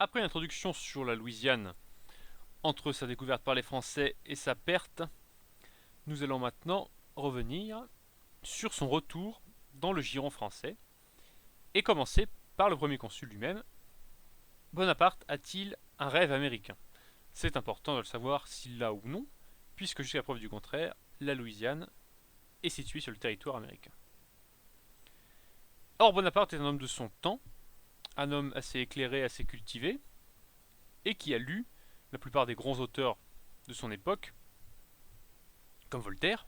Après une introduction sur la Louisiane, entre sa découverte par les Français et sa perte, nous allons maintenant revenir sur son retour dans le giron français et commencer par le premier consul lui-même. Bonaparte a-t-il un rêve américain? C'est important de le savoir s'il l'a ou non, puisque jusqu'à preuve du contraire, la Louisiane est située sur le territoire américain. Or, Bonaparte est un homme de son temps, un homme assez éclairé, assez cultivé, et qui a lu la plupart des grands auteurs de son époque, comme Voltaire,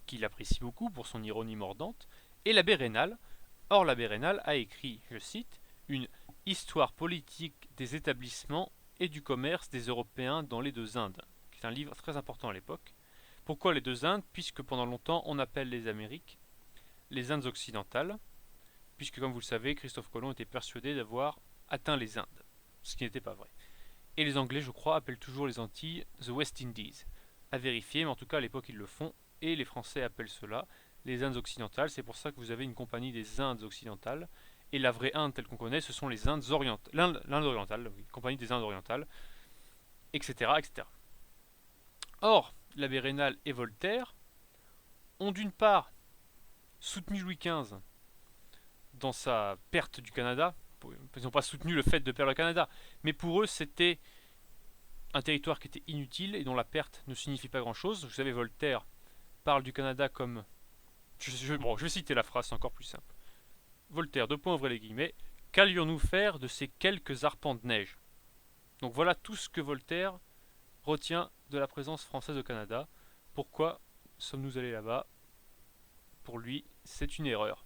qu'il apprécie beaucoup pour son ironie mordante, et l'abbé Raynal. Or, l'abbé Raynal a écrit, je cite, une histoire politique des établissements et du commerce des Européens dans les deux Indes, qui est un livre très important à l'époque. Pourquoi les deux Indes? Puisque pendant longtemps on appelle les Amériques les Indes occidentales, puisque comme vous le savez, Christophe Colomb était persuadé d'avoir atteint les Indes, ce qui n'était pas vrai. Et les Anglais, je crois, appellent toujours les Antilles The West Indies. À vérifier, mais en tout cas à l'époque ils le font, et les Français appellent cela les Indes occidentales. C'est pour ça que vous avez une compagnie des Indes occidentales, et la vraie Inde telle qu'on connaît, ce sont les Indes orientales, l'Inde orientale, oui, compagnie des Indes orientales, etc., etc. Or, l'abbé Raynal et Voltaire ont d'une part soutenu Louis XV dans sa perte du Canada. Ils n'ont pas soutenu le fait de perdre le Canada, mais pour eux c'était un territoire qui était inutile et dont la perte ne signifie pas grand-chose. Vous savez, Voltaire parle du Canada comme... je vais citer la phrase, c'est encore plus simple. Voltaire, deux points, ouvrez les guillemets, qu'allions-nous faire de ces quelques arpents de neige? Donc voilà tout ce que Voltaire retient de la présence française au Canada. Pourquoi sommes-nous allés là-bas? Pour lui, c'est une erreur.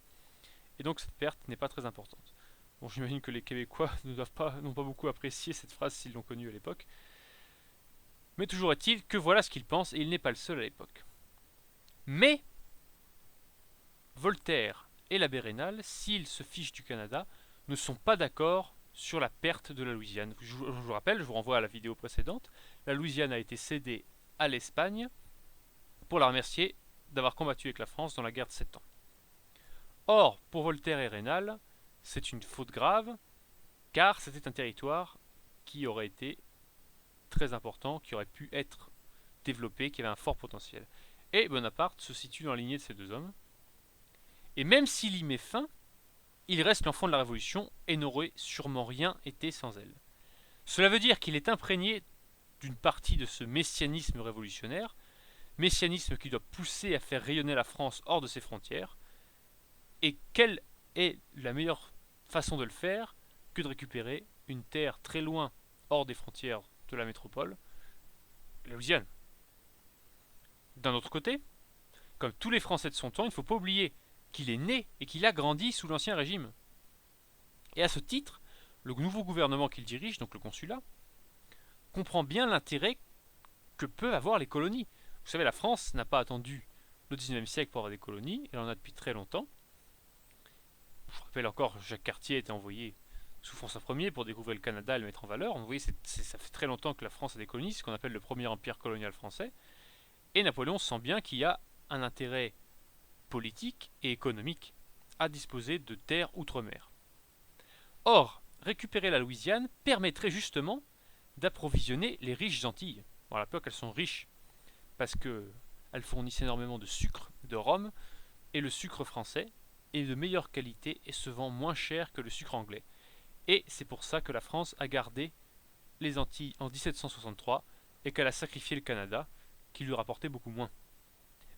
Et donc cette perte n'est pas très importante. Bon, j'imagine que les Québécois n'ont pas beaucoup apprécié cette phrase s'ils l'ont connue à l'époque. Mais toujours est-il que voilà ce qu'il pense, et il n'est pas le seul à l'époque. Mais Voltaire et l'abbé Raynal, s'ils se fichent du Canada, ne sont pas d'accord sur la perte de la Louisiane. Je vous rappelle, je vous renvoie à la vidéo précédente, la Louisiane a été cédée à l'Espagne pour la remercier d'avoir combattu avec la France dans la guerre de 7 ans. Or, pour Voltaire et Raynal, c'est une faute grave, car c'était un territoire qui aurait été très important, qui aurait pu être développé, qui avait un fort potentiel. Et Bonaparte se situe dans la lignée de ces deux hommes. Et même s'il y met fin, il reste l'enfant de la Révolution et n'aurait sûrement rien été sans elle. Cela veut dire qu'il est imprégné d'une partie de ce messianisme révolutionnaire, messianisme qui doit pousser à faire rayonner la France hors de ses frontières. Et quelle est la meilleure façon de le faire que de récupérer une terre très loin hors des frontières de la métropole, la Louisiane? D'un autre côté, comme tous les Français de son temps, il ne faut pas oublier qu'il est né et qu'il a grandi sous l'Ancien Régime. Et à ce titre, le nouveau gouvernement qu'il dirige, donc le consulat, comprend bien l'intérêt que peuvent avoir les colonies. Vous savez, la France n'a pas attendu le XIXe siècle pour avoir des colonies, elle en a depuis très longtemps. Je vous rappelle encore, Jacques Cartier a été envoyé sous François Ier pour découvrir le Canada et le mettre en valeur. Vous voyez, ça fait très longtemps que la France a des colonies, c'est ce qu'on appelle le premier empire colonial français. Et Napoléon sent bien qu'il y a un intérêt politique et économique à disposer de terres outre-mer. Or, récupérer la Louisiane permettrait justement d'approvisionner les riches Antilles. Bon, à l'époque, elles sont riches parce qu'elles fournissent énormément de sucre, de rhum, et le sucre français est de meilleure qualité et se vend moins cher que le sucre anglais. Et c'est pour ça que la France a gardé les Antilles en 1763 et qu'elle a sacrifié le Canada, qui lui rapportait beaucoup moins.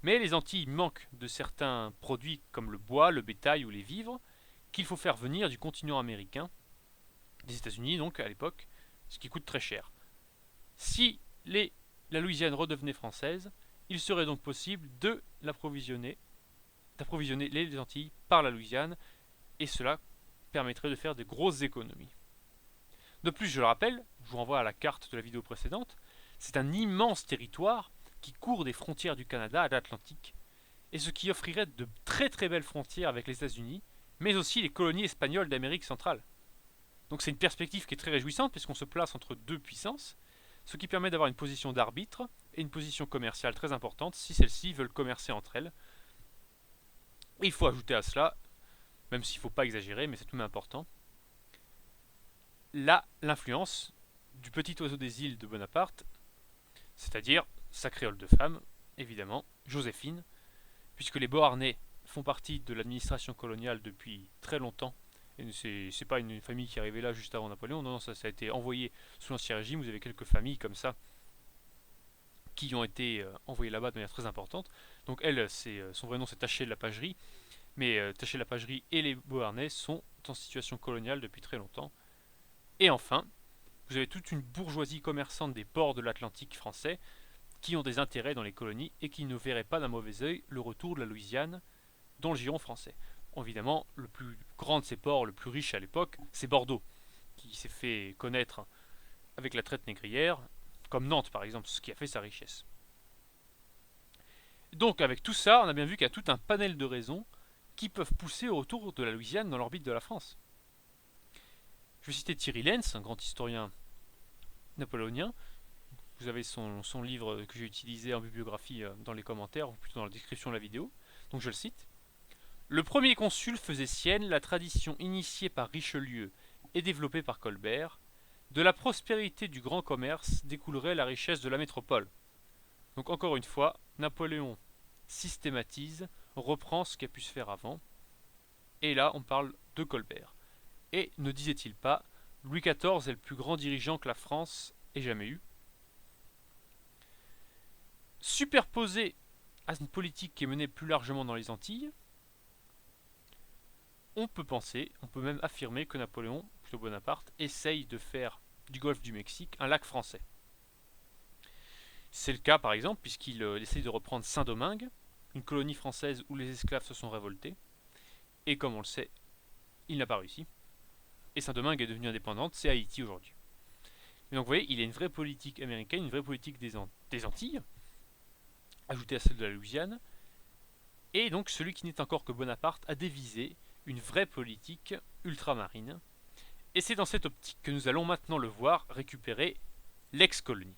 Mais les Antilles manquent de certains produits comme le bois, le bétail ou les vivres, qu'il faut faire venir du continent américain, des États-Unis donc à l'époque, ce qui coûte très cher. Si la Louisiane redevenait française, il serait donc possible d'approvisionner les Antilles par la Louisiane, et cela permettrait de faire de grosses économies. De plus, je le rappelle, je vous renvoie à la carte de la vidéo précédente, c'est un immense territoire qui court des frontières du Canada à l'Atlantique, et ce qui offrirait de très très belles frontières avec les États-Unis, mais aussi les colonies espagnoles d'Amérique centrale. Donc c'est une perspective qui est très réjouissante puisqu'on se place entre deux puissances, ce qui permet d'avoir une position d'arbitre et une position commerciale très importante si celles-ci veulent commercer entre elles. Et il faut ajouter à cela, même s'il ne faut pas exagérer, mais c'est tout de même important, l'influence du petit oiseau des îles de Bonaparte, c'est-à-dire sa créole de femme, évidemment, Joséphine, puisque les Beauharnais font partie de l'administration coloniale depuis très longtemps. Et c'est pas une famille qui est arrivée là juste avant Napoléon, non, ça a été envoyé sous l'Ancien Régime. Vous avez quelques familles comme ça qui ont été envoyées là-bas de manière très importante. Donc elle, son vrai nom c'est Taché de la Pagerie, mais Taché de la Pagerie et les Beauharnais sont en situation coloniale depuis très longtemps. Et enfin, vous avez toute une bourgeoisie commerçante des ports de l'Atlantique français qui ont des intérêts dans les colonies et qui ne verraient pas d'un mauvais œil le retour de la Louisiane dans le giron français. Évidemment, le plus grand de ces ports, le plus riche à l'époque, c'est Bordeaux, qui s'est fait connaître avec la traite négrière, comme Nantes par exemple, ce qui a fait sa richesse. Donc avec tout ça, on a bien vu qu'il y a tout un panel de raisons qui peuvent pousser au retour de la Louisiane dans l'orbite de la France. Je vais citer Thierry Lenz, un grand historien napoléonien. Vous avez son livre que j'ai utilisé en bibliographie dans les commentaires, ou plutôt dans la description de la vidéo. Donc je le cite. Le premier consul faisait sienne la tradition initiée par Richelieu et développée par Colbert. De la prospérité du grand commerce découlerait la richesse de la métropole. Donc encore une fois, Napoléon systématise, reprend ce qui a pu se faire avant. Et là, on parle de Colbert. Et ne disait-il pas, Louis XIV est le plus grand dirigeant que la France ait jamais eu. Superposé à une politique qui est menée plus largement dans les Antilles, on peut penser, on peut même affirmer que Napoléon, plutôt Bonaparte, essaye de faire du golfe du Mexique un lac français. C'est le cas par exemple puisqu'il essaye de reprendre Saint-Domingue, une colonie française où les esclaves se sont révoltés, et comme on le sait, il n'a pas réussi. Et Saint-Domingue est devenue indépendante, c'est Haïti aujourd'hui. Et donc vous voyez, il y a une vraie politique américaine, une vraie politique des Antilles, ajoutée à celle de la Louisiane, et donc celui qui n'est encore que Bonaparte a dévisé une vraie politique ultramarine. Et c'est dans cette optique que nous allons maintenant le voir récupérer l'ex-colonie.